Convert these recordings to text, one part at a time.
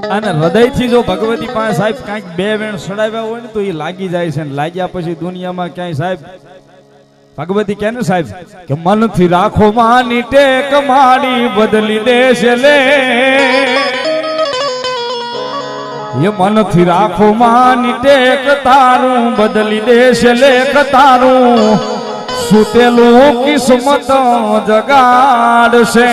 અને હૃદયથી જો ભગવતી પાસે સાહેબ કાંઈક બે વેણ સડાવ્યા હોય ને તો એ લાગી જાય છે ને લાગ્યા પછી દુનિયામાં ક્યાંય સાહેબ ભગવતી કે ને સાહેબ કે મનથી રાખો માની ટેક માડી બદલી દેશે લે ये मन थी राखो मानी टेक तारू बदली देश लेख तारू सुतेलो किस्मत जगाड़ से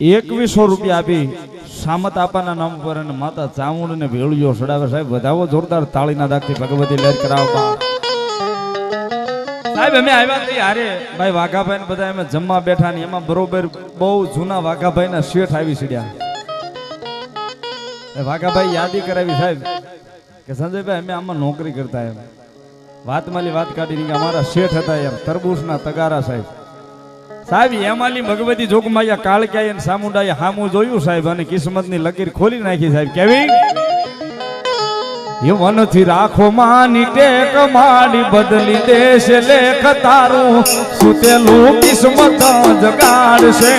2100 રૂપિયા આપી સામત આપાના નામ પર અને માતા ચામુંડ ને ભેળિયો સડાવે સાહેબ વધાવો જોરદાર તાળીના દાખથી ભગવતી લહેર કરાવવા સાહેબ અમે આવ્યા તે હારે ભાઈ વાઘાભાઈ ને બધા અમે જમવા બેઠા ને એમાં બરોબર બહુ જૂના વાઘાભાઈ ના શેઠ આવી સીડ્યા વાઘાભાઈ યાદી કરાવી સાહેબ કે સંજયભાઈ અમે આમાં નોકરી કરતા એમ વાત માલી વાત કાઢી કે અમારા શેઠ હતા એમ તરબૂચના તગારા સાહેબ સાહેબ એમાલી ભગવતી જોગમાયા કાળક્યા ને સામુંડાએ હામું જોયું સાહેબ અને કિસ્મતની લકીર ખોલી નાખી સાહેબ કેવી એ મનથી રાખો માની ટેક માડી બદલી દેશે લેખ તારું સુતેલું કિસ્મત જગાડશે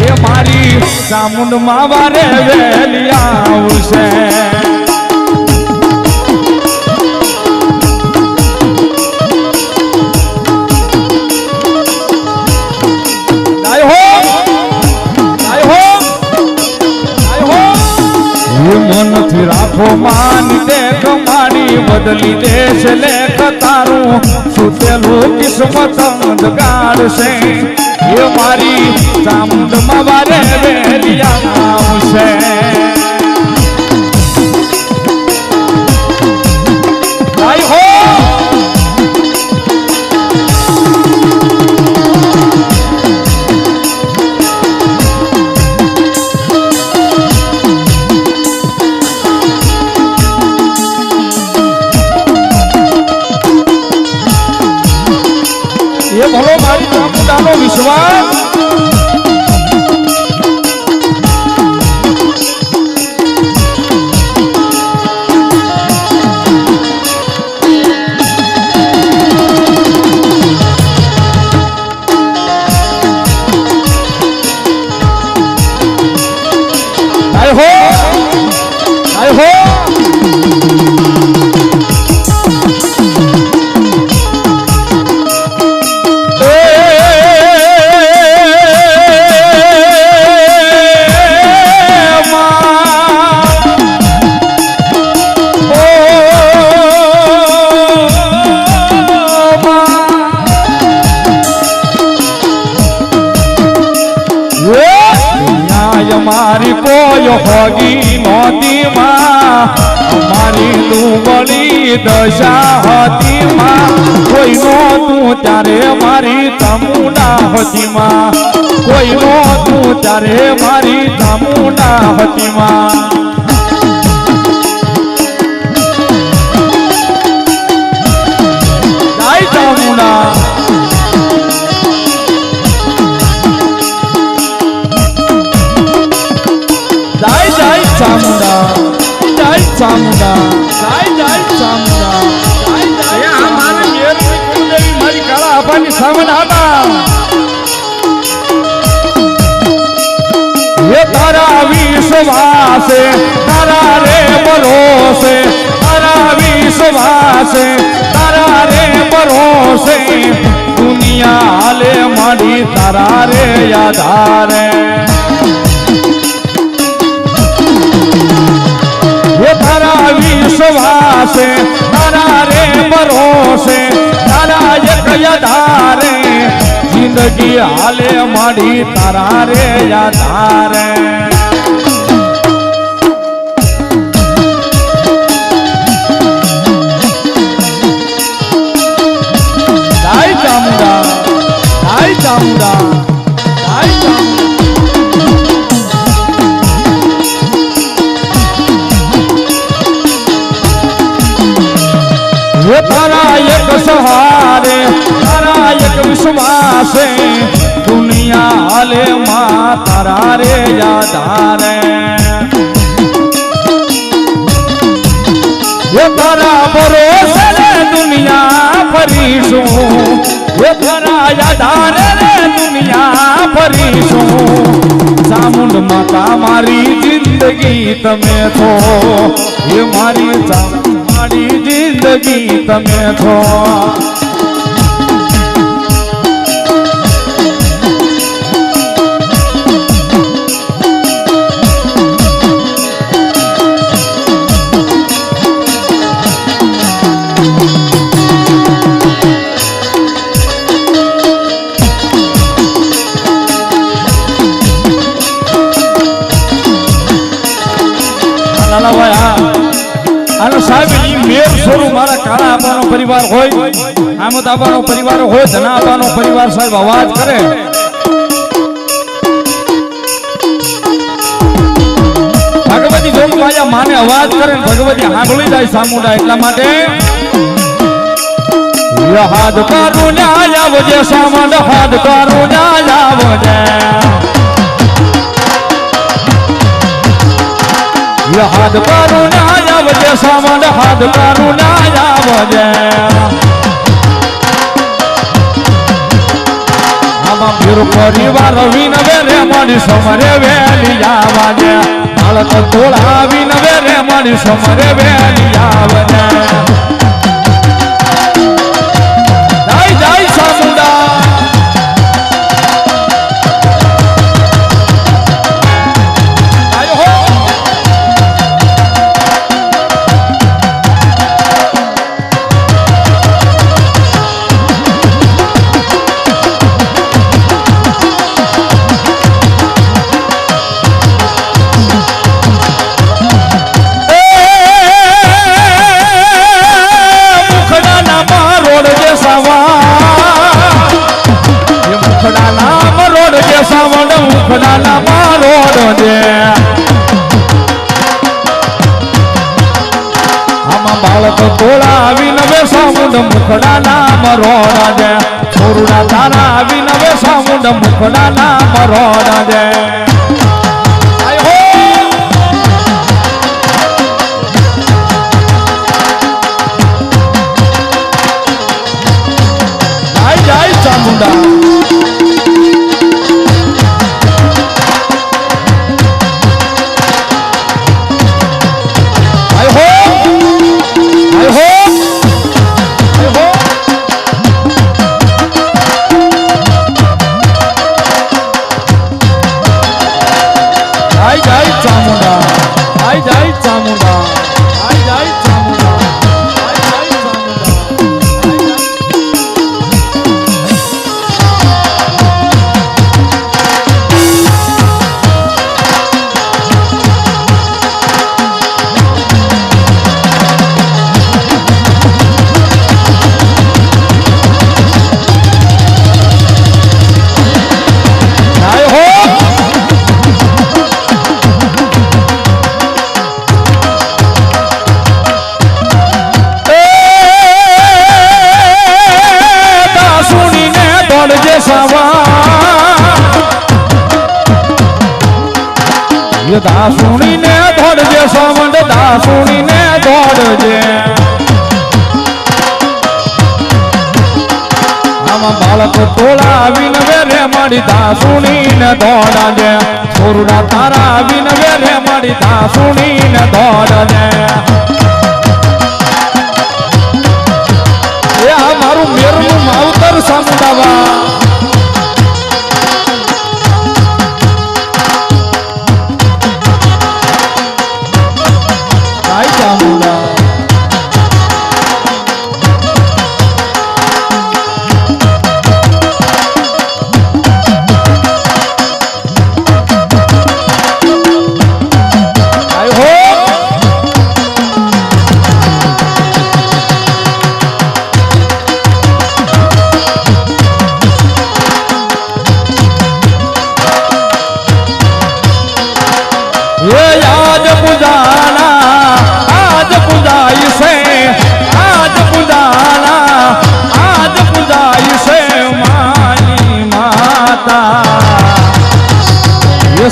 એ મારી ચામુંડ માં વારે વેલી આવશે મનથી રાખો માની ટેક માડી બદલી દેશ લેખ તારું સુતેલું કિસ્મત જગાડશે એ મારી ચામુંડ માં વારે વેલી આવશે ભલો મારી ચામુંડાનો વિશ્વાસ મારી કોઈ હોગી નહોતી માં અમારી લુગડી દશા હતી માં કોઈ નહોતું ત્યારે મારી ચામુંડા હતી માં કોઈ નહોતું ત્યારે મારી ચામુંડા હતી માં જય ચામુંડા ચામુંડા જય ચામુંડા જય ચામુંડા જય અમારે મેરની કુળદેવી મારી કાળા આભાની સામન હતા એ તારા વિશ્વાસે તારા રે ભરોસે તારા વિશ્વાસે તારા રે ભરોસે દુનિયા હાલે માડી તારા રે યાદારે તારા વિશ્વાસે તારા રે ભરોસે તારા એક યાધારે જિંદગી હાલે માડી તારા રે યાધારે જય ચામુંડા જય ચામુંડા જય ચામુંડા તારા એક સહારે તારા એક વિશ્વાસે દુનિયા હાલે માં તારા રે યાદારે એ તારા ભરોસે રે દુનિયા ફરીશું એ તારા યાદારે રે દુનિયા ફરીશું ચામુંડ માતા મારી જિંદગી તમે છો એ મારી જિંદગી તમે છો કાળા આબાનો પરિવાર હોય આમદ આબાનો પરિવાર હોય ધના આબાનો પરિવાર સાહેબ અવાજ કરે ભગવતી જોગમાયા માને અવાજ કરે ભગવતી સાંભળી જાય સામુંડા એટલા માટે હાથ કારું ન્યાય આવજે સામંડ હાથ કારું ન્યાય આવજે હાથ કારું ન્યાય આવજે સામંડ હાથ કારું ન્યાય આવજે આમાં ફીર પરિવાર વિનવે રે મારી સમરે વેલી આવજે બાળક તોળા વિનવે રે મારી સમરે વેલી આવજે તોળા આવીને સામુંડ મુખડા નામ રોડા દે છોરુડા તારા આવીને સામુંડ મુખડા નામ રોડા દે જાય ચામુંડા દાસુણીને દોડજે સામંડ દાસુણીને દોડજે આમાં બાળક તોળા આવીને રે મારી દાસુણીને દોડજે છોરુડા તારા આવીને રે મારી દાસુણીને દોડજે એ આ મારું મેરનું માવતર સામુંડાવા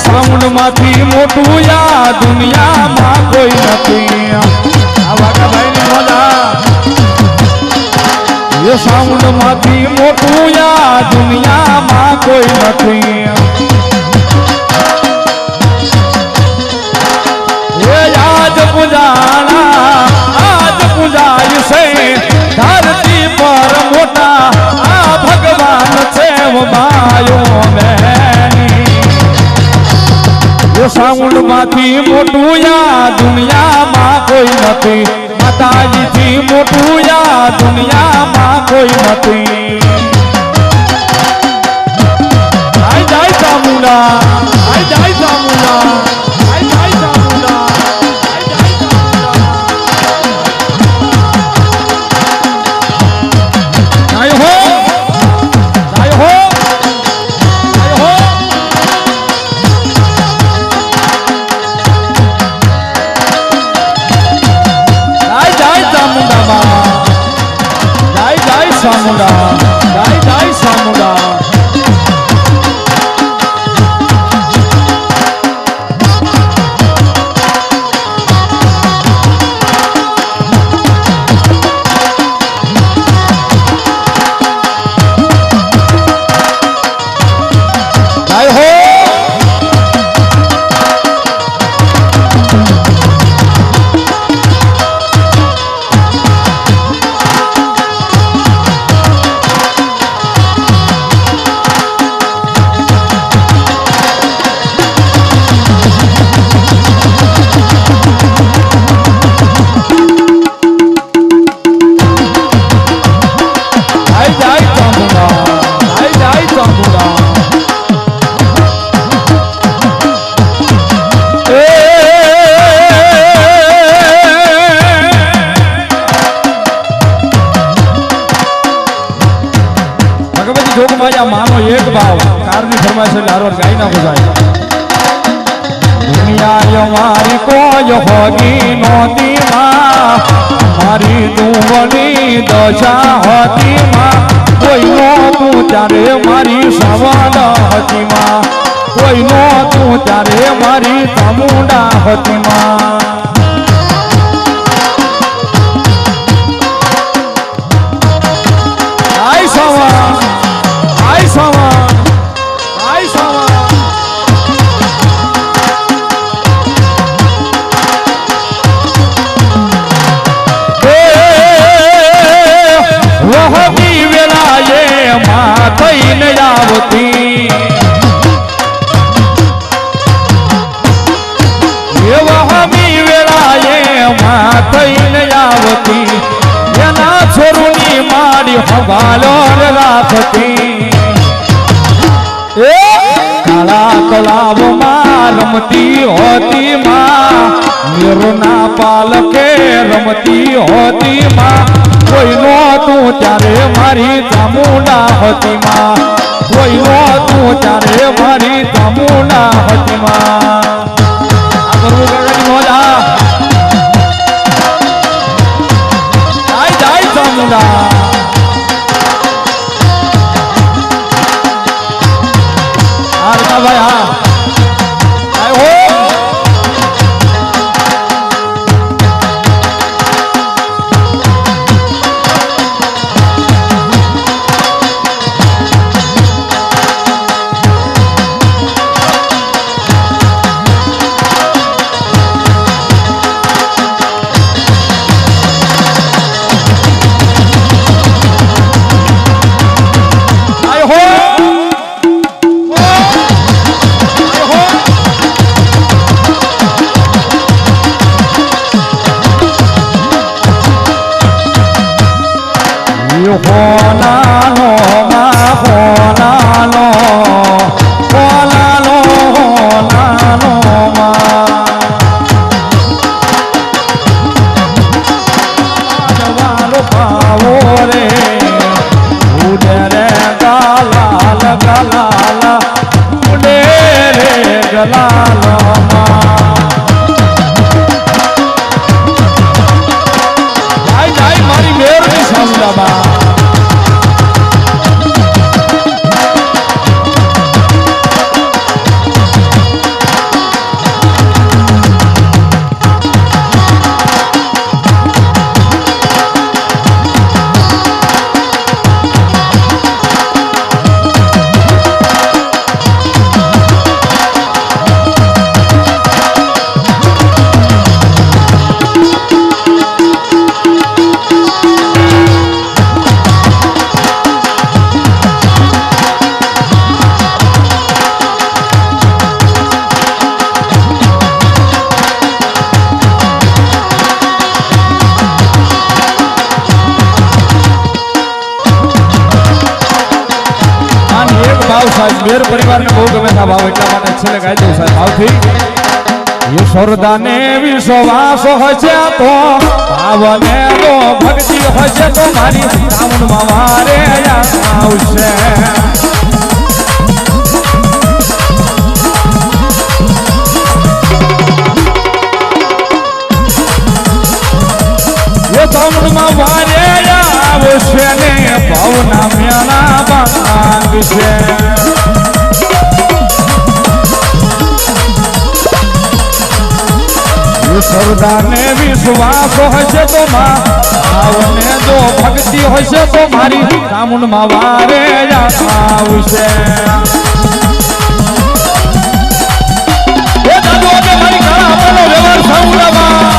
સાઉન્ડ માંથી મોટું યા દુનિયામાં કોઈ નથી આ વાઘાભાઈ ની મોજા એ સાઉન્ડ માંથી મોટું યા દુનિયામાં કોઈ નથી સાઉન્ડ માંથી મોટું યા દુનિયામાં કોઈ નથી માતાજી થી મોટું યા દુનિયામાં કોઈ નથી આઈ જાય ચામુંડા આઈ જાય ચામુંડા આઈ જાય ચામુંડા આઈ જાય ચામુંડા આય હો આય હો આય હો આઈ જાય ચામુંડા બાબા જાય જાય ચામુંડા જાય જાય ચામુંડા માનો એક ભાવ કારની ફરમાઈશ એટલે હારવાર ગાઈ ના બજાય દુનિયા મારી કોઈ હોગી નોતી માં મારી દુવની દશા હતી માં કોઈ નોતું ત્યારે મારી સવાદ હતી માં કોઈ નોતું ત્યારે મારી ચામુંડા હતી માં આઈ સવા આઈ સવા આઈ સવા વહતી વેલાએ માં થઈને આવતી વહતી વેલાએ માં થઈને આવતી એના છોરુની મારી હવાલો રાખતી કાળા તળાવમાં રમતી હોતી માં મેરુના પાલકે રમતી હોતી માં કોઈ નહોતું ત્યારે મારી ચામુંડા હતી માં કોઈ નહોતું ત્યારે મારી ચામુંડા હતી માં આ કરવું કાકાની મોજા જાય જાય ચામુંડા ભાઈ હા આય હો હોનાનો માં હોનાનો હોનાનો હોનાનો માં પાવો રે ઉડે રે ગલાલ ગલાલ ઉડે રે ગલાલ જાય જાય મારી મેરની સામુંડામાં સાહેબ મેર પરિવારને બહુ ગમે છે ભાવ એટલા માટે છેલ્લે ગાઈ દઉં સાહેબ ભાવથી ઈશ્વરદાને વિશ્વાસ હશે તો ભાવને તો ભક્તિ હશે તો મારી સાવનમાં મારે આવશે સાવનમાં મારે આવશે ને ભાવના મેળા બાંધશે સરદારને વિશ્વાસ હશે તો ભાવને જો ભક્તિ હશે તો મારી સામુંડમાં વારે આવશે એ દાદો કે મારી ઘણા આપેલો વ્યવહાર સામુંડામાં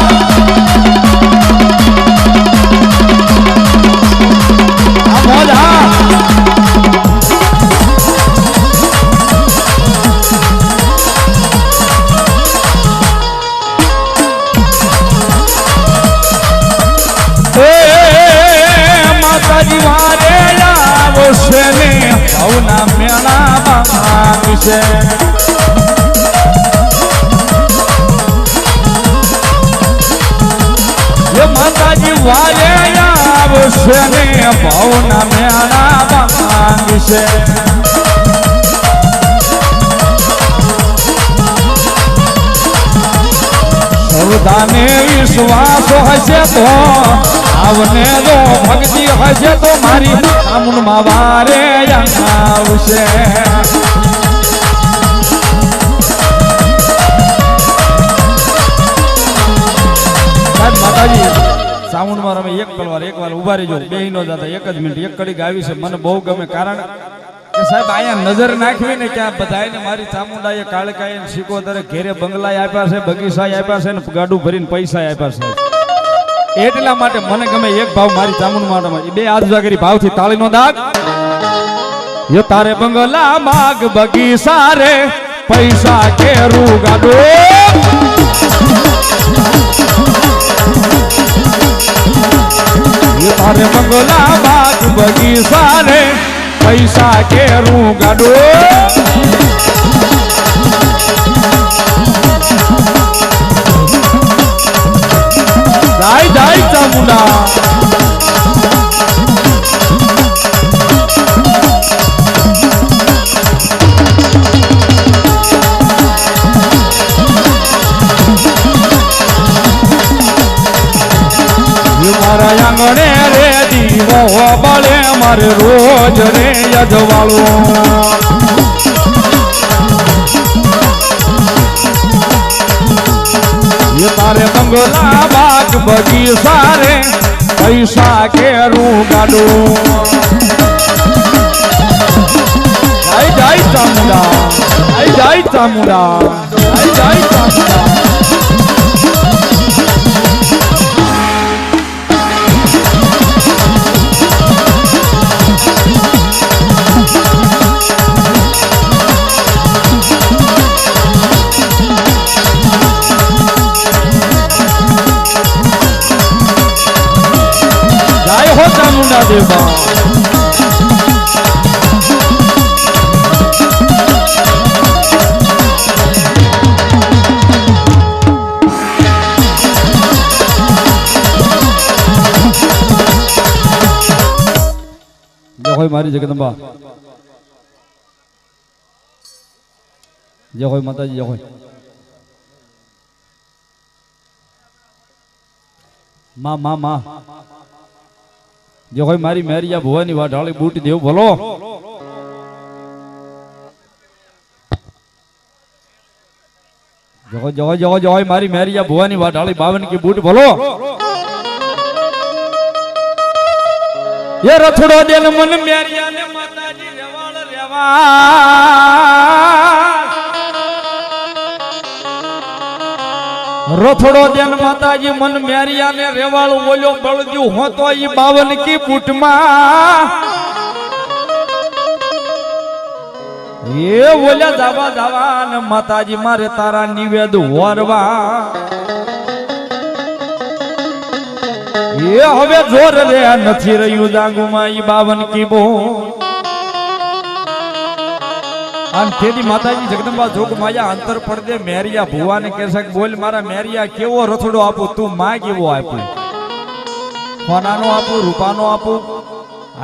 આ મોજ હા ભાવના મેળા બાંધશે માતાજી વારે આવશે ને ભાવના મેળા બાંધશે સૌદાને વિશ્વાસ હશે તો આવને જો ભક્તિ હશે તો મારી સામુંડમાં વારે આવશે માતાજી સામુંડમાં રમે એક વાર ઉભા રહેજો બે નો જતા એક જ મિનિટ એક કડી ગાવી છે મને બહુ ગમે કારણ કે સાહેબ અહીંયા નજર નાખવી ને ક્યાં બધાને મારી ચામુંડાએ કાળકાએ શીકોતરે ઘેરે બંગલા આપ્યા છે બગીચા આપ્યા છે ને ગાડું ભરીને પૈસા આપ્યા છે એટલા માટે મને ગમે એક ભાવ મારી ચામુંડ માટે બે હાથ જાગરી ભાવથી તાળીનો દાગ યો તારે બંગલા માગ બગીચા રે પૈસા કેરું ગાડો યો તારે બંગલા માગ બગીચા રે પૈસા કેરું ગાડો જાય જાય ચામુંડા મારા આંગણે રે દીવો બળે મારે રોજ રે યજવાળો તારે બંગલા બાગ બગીચા રે પૈસા કેરું ગાડો જાય જાય ચામુંડા જાય ચામુંડા જાય ચામુંડા ચામુંડા દેવા જય હોય મારી જગદંબા જય હોય માતાજી જય હોય માં જો હોય મારી મેરિયા ભુવાની વાઢાળી બૂટી દેવ ભલો જો હોય મારી મેરિયા ભુવાની વાઢાળી 52 की બૂટ ભલો ये रथड़ो देन मन मेरिया ने माताजी रेवाल रेवा रथड़ो देन माताजी मन मेरिया ने रेवाल बोलो बळद्यू होतो ई 52 की बूट में ये बोल्या जावा जावा ने माताजी मारे तारा निवेद वरवा ये हवे जोर रे નથી રહ્યું જાગુમાં ઈ 52 की बो અને તેની માતાજી જગદંબા જોગ માયા અંતર પડદે મેરિયા ભુવાને કહેશે કે બોલ મારા મેરિયા કેવો રથડો આપું તું માં કેવો આપું સોનાનો આપું રૂપાનો આપું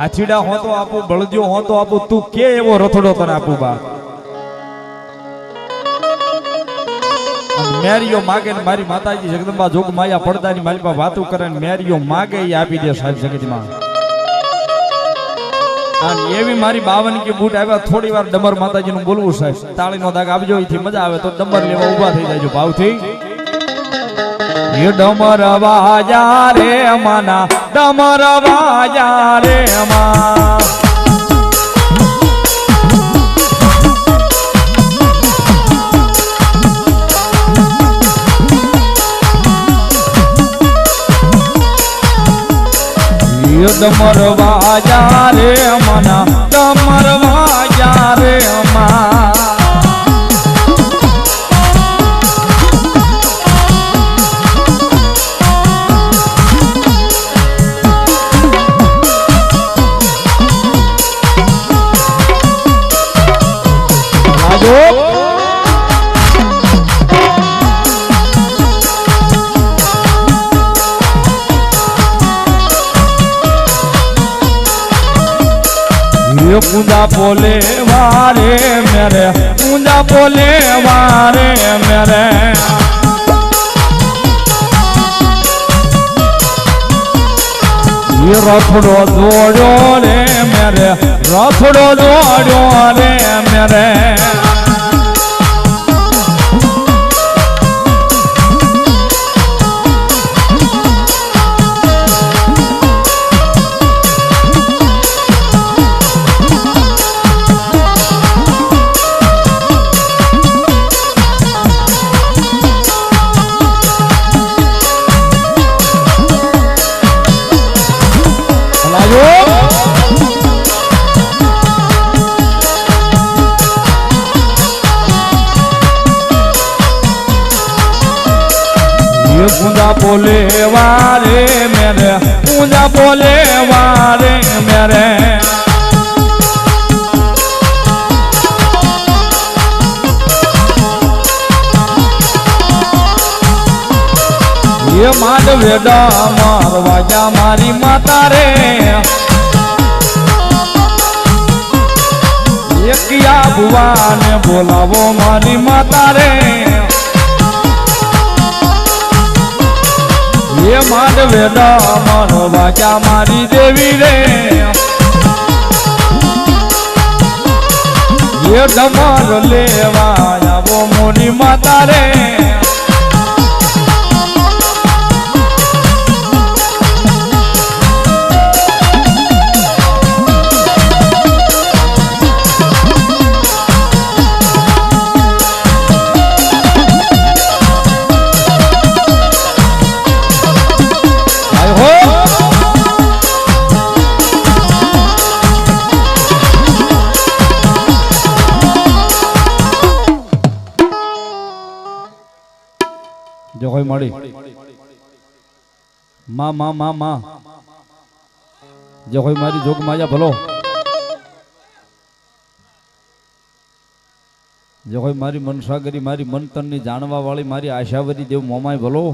આછીડા હોતો આપું બળજો હોતો આપું તું કે એવો રથડો તને આપું બા મેરિયો માગે ને મારી માતાજી જગદંબા જોગ માયા પડદાની મારી પાસે વાતું કરે ને મેરિયો માગે એ આપી દે સાહેબ જગતમાં અને એવી મારી 52 કે બૂટ આવ્યા થોડી વાર ડમર માતાજી નું બોલવું સાહેબ તાળીનો દાગ આપજો એથી મજા આવે તો ડમર લેવા ઊભા થઈ જાયજો ભાવથી એ ડમર વાજા રે માના ડમર વાજા રે મા ડમર વાજા રે મના ડમર વાજા રે મા पूजा बोले वारे मेरे पूजा बोले वारे मेरे ये रथड़ो जोड़ो रे मेरे रथड़ो जोड़ो रे मेरे पूजा बोले वारे मेरे पूजा बोले वारे मेरे ये माधवेडा मारवाजा मारी माता रे ये किया बुआ ने बोलावो मारी माता रे ये माधवेडा मानो बाजा मारी देवी रे ये डमर लेवा वो मोरी माता रे जो कोई मड़ी माँ माँ माँ माँ जो कोई मारी जोग माया भलो जो कोई मारी मनसागरी मारी मन तन नी जानवा वाली मारी आशावरी देव मोमाय भलो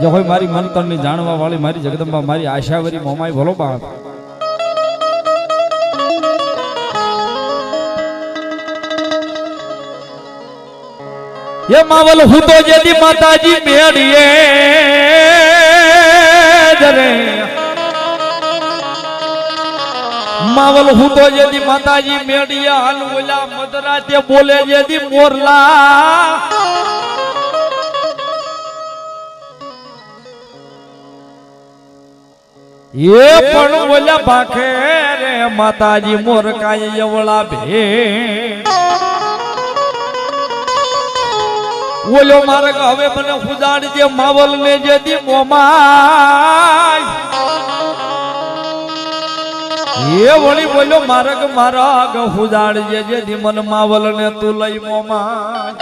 जो कोई मारी मन तन नी जानवा वाली मारी जगदंबा मारी आशावरी मोमाय भलो बाप ये मावल हूँ तो यदि माताजी मेड़िए जरे मावल हूँ तो यदि माताजी मेड़िया हलवला मदरा ते बोले यदि मोरला ये पण बोला बाखे रे माताजी मोर का यवला भे बोलो मार्ग हवे मने खुदाड़ जे मावल ने जेदी मोमाय ये वળી बोलो मार्ग मार्ग खुदाड़ जे जेदी मन मावल ने तू लई मोमाय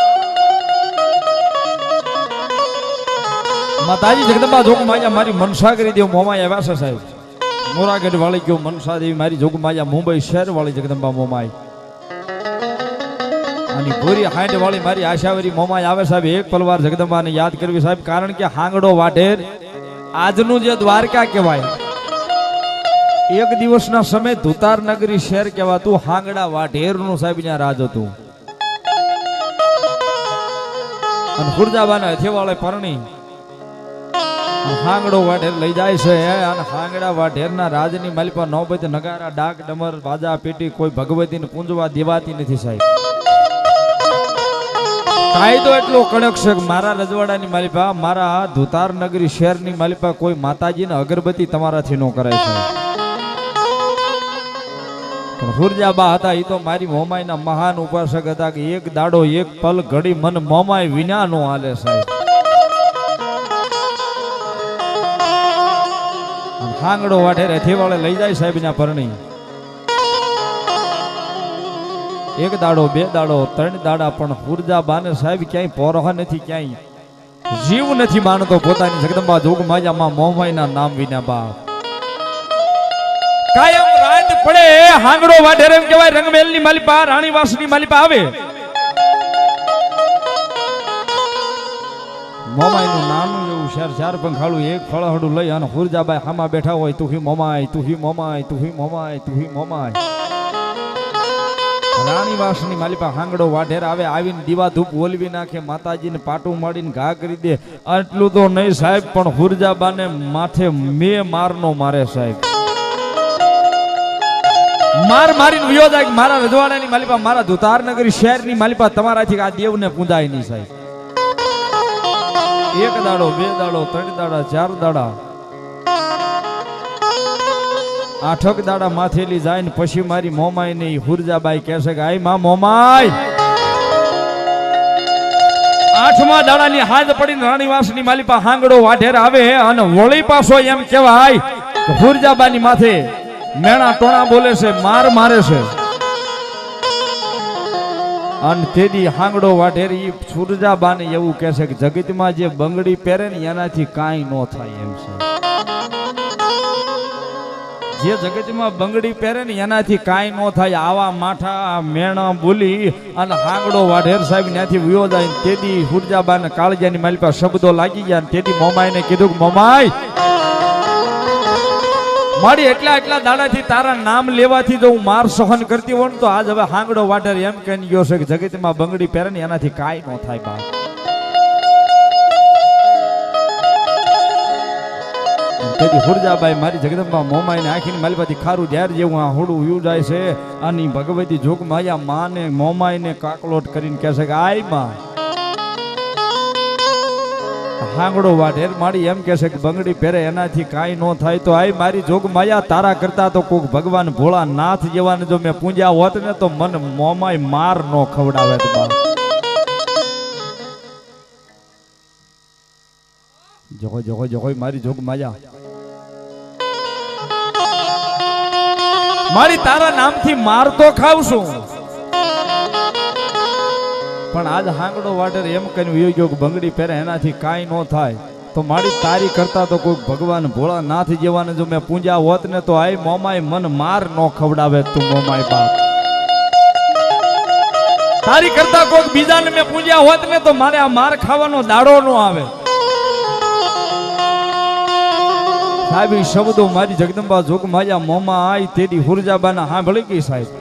माताजी जगदंबा जोग माया मारी मनसा करी देव मोमाय आव्या છે સાહેબ મોરાગઢ વાળી ગયો મનસા દેવી મારી જોગમાયા મુંબઈ શહેર વાળી જગદંબા મોમાઈ અને ભૂરી હાંડ વાળી મારી આશાવરી મોમાઈ આવે સાહેબ એક પલવાર જગદંબાને યાદ કરવી સાહેબ કારણ કે હાંગડો વાઢેર આજનું જે દ્વારકા કહેવાય એક દિવસના સમય ધુતાર નગરી શહેર કહેવાતું હાંગડા વાઢેરનું સાહેબ ત્યાં રાજ હતું અને ખુરજાબાના હથેવાળે પરણી હાંગડો વાઢેર લઈ જાય છે અને હાંગડા વાઢેરના રાજની માલિપા નોબત નગારા ડાક ડમર બાજા પેટી કોઈ ભગવતીને પૂંજવા દેવાતી નથી સાહેબ કાયદો એટલો કડક છે કે મારા રજવાડાની માલિપા મારા ધુતાર નગરી શહેરની માલિપા કોઈ માતાજીને અગરબત્તી તમારાથી ન કરાય છે પણ હુરજાબા હતા એ તો મારી મોમાઈના મહાન ઉપાસક હતા કે એક દાડો એક પલ ઘડી મન મોમાઈ વિના નો હાલે સાહેબ હાંગડો વાઢેરે થેવાળે લઈ જાય સાહેબ ના પરણી એક દાડો બે દાડો ત્રણ દાડા પણ હુરજાબાને સાહેબ ક્યાંય પોરહ નથી ક્યાંય જીવ નથી માનતો પોતાની જગદંબા જોગમાયામાં મોમાઈના નામ વિના બાપ કાયમ રાત પડે હાંગડો વાઢેર એમ કહેવાય રંગમેલની માલિપા રાણીવાસની માલિપા આવે મોમાઈનું નાનું એવું ચાર પંખાળું એક ફળહડું લઈ અને હુરજાબાઈ હામાં બેઠા હોય તું હી મોમાઈ તું હી મોમાઈ તું હી મોમાઈ તું હી મોમાઈ રાણીવાસની માલિપા હાંગડો વાઢેર આવે આવીને દીવા ધૂપ ઓલવી નાખે માતાજીને પાટું માડીને ઘા કરી દે આટલું તો નહીં સાહેબ પણ હુરજાબાને માથે મારનો મારે સાહેબ મારીને વિયો જાય મારા રજવાડાની માલિપા મારા ધુતાર નગરી શહેરની માલિપા તમારાથી આ દેવને પૂંજાય નહીં સાહેબ એક દાડો બે દાડો ત્રણ દાડા ચાર દાડા આઠક દાડા માથેલી જાય ને પછી મારી મોમાઈ ને હુરજાબાઈ કહેશે કે આઈ માં મોમાઈ આઠમા દાડાની હાજ પડીને રાણીવાસની માલિપા હાંગડો વાઢેર આવે અને વળી પાછો એમ કહેવાય કે હુરજાબાની માથે મેણા ટોણા બોલે છે મારે છે અને તેદી હાંગડો વાઢેર ઈ સુરજાબાને એવું કહેશે કે જગતમાં જે બંગડી પહેરે ને એનાથી કાંઈ ન થાય એમ છે જે જગતમાં બંગડી પહેરે ને એનાથી કાંઈ ન થાય આવા માઠા મેણા બોલી અને હાંગડો વાઢેર સાહેબ ત્યાંથી વિયો જાય તેદી સુરજાબાને કાળજાની માલિપા શબ્દો લાગી ગયા તેદી મોમાઈને કીધું કે મોમાઈ મારી એટલા દાડાથી તારા નામ લેવાથી જો હું માર સહન કરતી હોઉં તો આજ હવે હાંગડો વાઢેર એમ કહી ગયો છે કે જગતમાં બંગડી પહેરે ને એનાથી કાંઈ ન થાય બા તેથી હુરજાબાઈ મારી જગદંબા મોમાઈને આખીને માલિપાથી ખારું ઝેર જેવું આ હોડું વ્યુ જાય છે અને ભગવતી જોગમાયા માને મોમાઈને કાકલોટ કરીને કહેશે કે આય માં હાંગડો વાઢેર મારી એમ કહેશે કે બંગડી પહેરે એનાથી કાંઈ ન થાય તો આય મારી જોગમાયા તારા કરતા તો કોક ભગવાન ભોળા નાથ જેવાને જો મેં પૂંજ્યા હોત ને તો મન મોમાય માર ન ખવડાવે તો બા જોગો મારી જોગમાયા મારી તારા નામથી માર તો ખાવશું પણ આજ હાંગડો વાઢેર એમ કહીને વિયો ગયો કે બંગડી પહેરે એનાથી કાંઈ ન થાય તો મારી તારી કરતા તો કોઈ ભગવાન ભોળા નાથ જેવાને જો મેં પૂંજા હોત ને તો આય મોમાય મન માર ન ખવડાવે તું મોમાય બાપ તારી કરતા કોઈ બીજાને મેં પૂંજા હોત ને તો મારે આ માર ખાવાનો દાડો ન આવે સાહેબ શબ્દો મારી જગદંબા જોગમાયા મોમાં આઈ તેડી હુરજાબાના સાંભળી ગઈ સાહેબ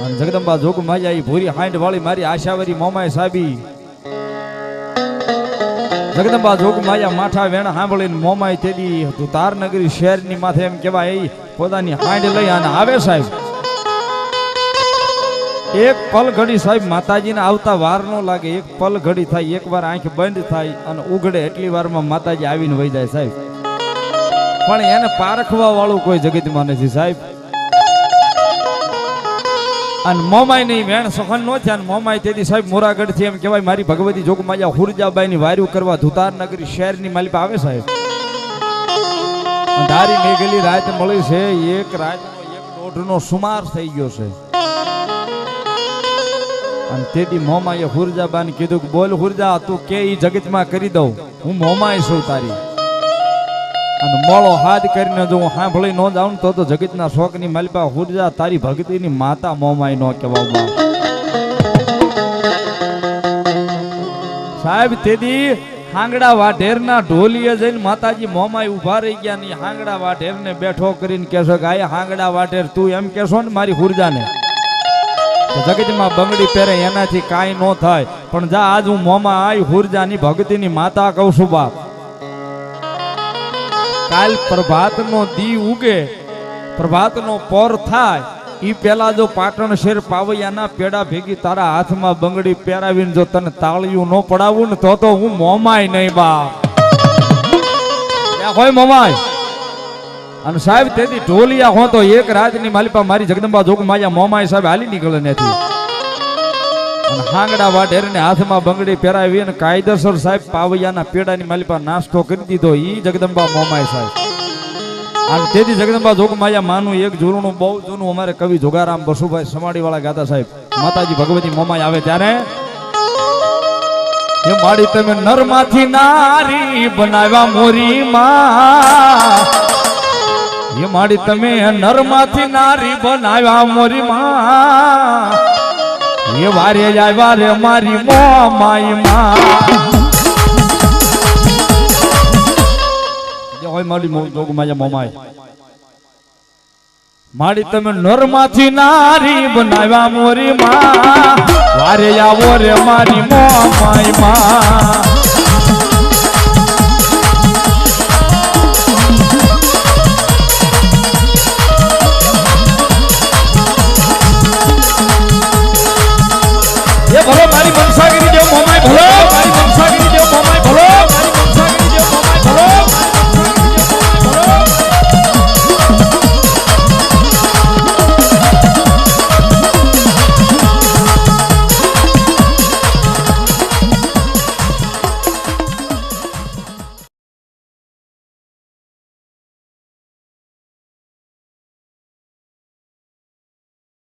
અને જગદંબા જોગમાયા ઈ ભૂરી હાંડ વાળી મારી આશાવરી મોમાય સાહેબી જગદંબા જોગમાયા માઠા વેણા સાંભળીને મોમાય તેડી ધુતાર નગરી શહેરની માથે એમ કહેવાય એ પોતાની હાંડ લઈ અને આવે સાહેબ એક પલ ઘડી સાહેબ માતાજીને આવતા વાર ન લાગે એક પલ ઘડી થાય એકવાર આંખ બંધ થાય અને ઉઘડે એટલી વારમાં માતાજી આવીને વહી જાય સાહેબ પણ એને પારખવા વાળું કોઈ જગતમાં નથી સાહેબ અને મોમાઈ ની વેણ સહન નો થયા મોમાઈ તેથી સાહેબ મોરાગઢ થી એમ કહેવાય મારી ભગવતી જોગમાયા હુરજાબાઈ ની વાર્યું કરવા ધુતાર નગરી શહેરની માલિપા આવે સાહેબ ધારી મેઘેલી રાત મળી છે એક રાતનો 1:30 નો સુમાર થઈ ગયો છે અને તેથી મોમાએ હુરજાબાને કીધું કે બોલ હુરજા તું કે ઈ જગતમાં કરી દઉં હું મોમાઈ છું તારી અને મોળો હાથ કરીને જો હું સાંભળી ન જાઉં તો જગતના શોકની માલિપા હુરજા તારી ભક્તિની માતા મોમાઈ નો કહેવામાં. સાહેબ તેદી હાંગડા વાઢેરના ઢોલીએ જઈને માતાજી મોમાઈ ઉભા રહી ગયા ની હાંગડા વાઢેરને બેઠો કરીને કહેશો કે આ હાંગડા વાઢેર તું એમ કહેશો ને મારી હુરજાને જગતમાં બંગડી પહેરે એનાથી કાંઈ ન થાય, પણ જા આજ હું મોમાં આવી હુરજાની ભક્તિની માતા કહું છું બાપ. કાલ પ્રભાતનો દી ઉગે, પ્રભાતનો પોર થાય ઈ પેલા જો પાટણ શેર પાવૈયાના પેડા ભેગી તારા હાથમાં બંગડી પહેરાવીને જો તને તાળિયું ન પડાવું ને તો હું મોમાય નહીં બાપ. હોય મોમાય. અને સાહેબ તેથી ઢોલિયા હો તો એક રાતની માલિપા મારી જગદંબા જોગમાયા મોમાય સાહેબ હાલી નીકળે નથી. અને હાંગડા વાઢેરને હાથમાં બંગડી પહેરાવી અને કાયદેસર સાહેબ પાવૈયાના પેડાની માલિપા નાસ્તો કરી દીધો ઈ જગદંબા મોમાય સાહેબ. અને તેથી જગદંબા જોગમાયા માનું એક જૂનું બહુ જૂનું અમારે કવિ જોગારામ બસુભાઈ સમાડી વાળા ગાતા સાહેબ માતાજી ભગવતી મોમાય આવે ત્યારે એ માડી તમે નરમાંથી નારી બનાવ્યા મોરી માં, એ માડી તમે નરમાંથી નારી બનાવ્યા મોરી માં, એ વારે આવ્યા રે મારી મોમાઈ માં. હોય મારી જોગમાયા મોમાઈ માડી તમે નરમાંથી નારી બનાવ્યા મોરી માં, વારે આવો રે મારી મોમાઈ માં.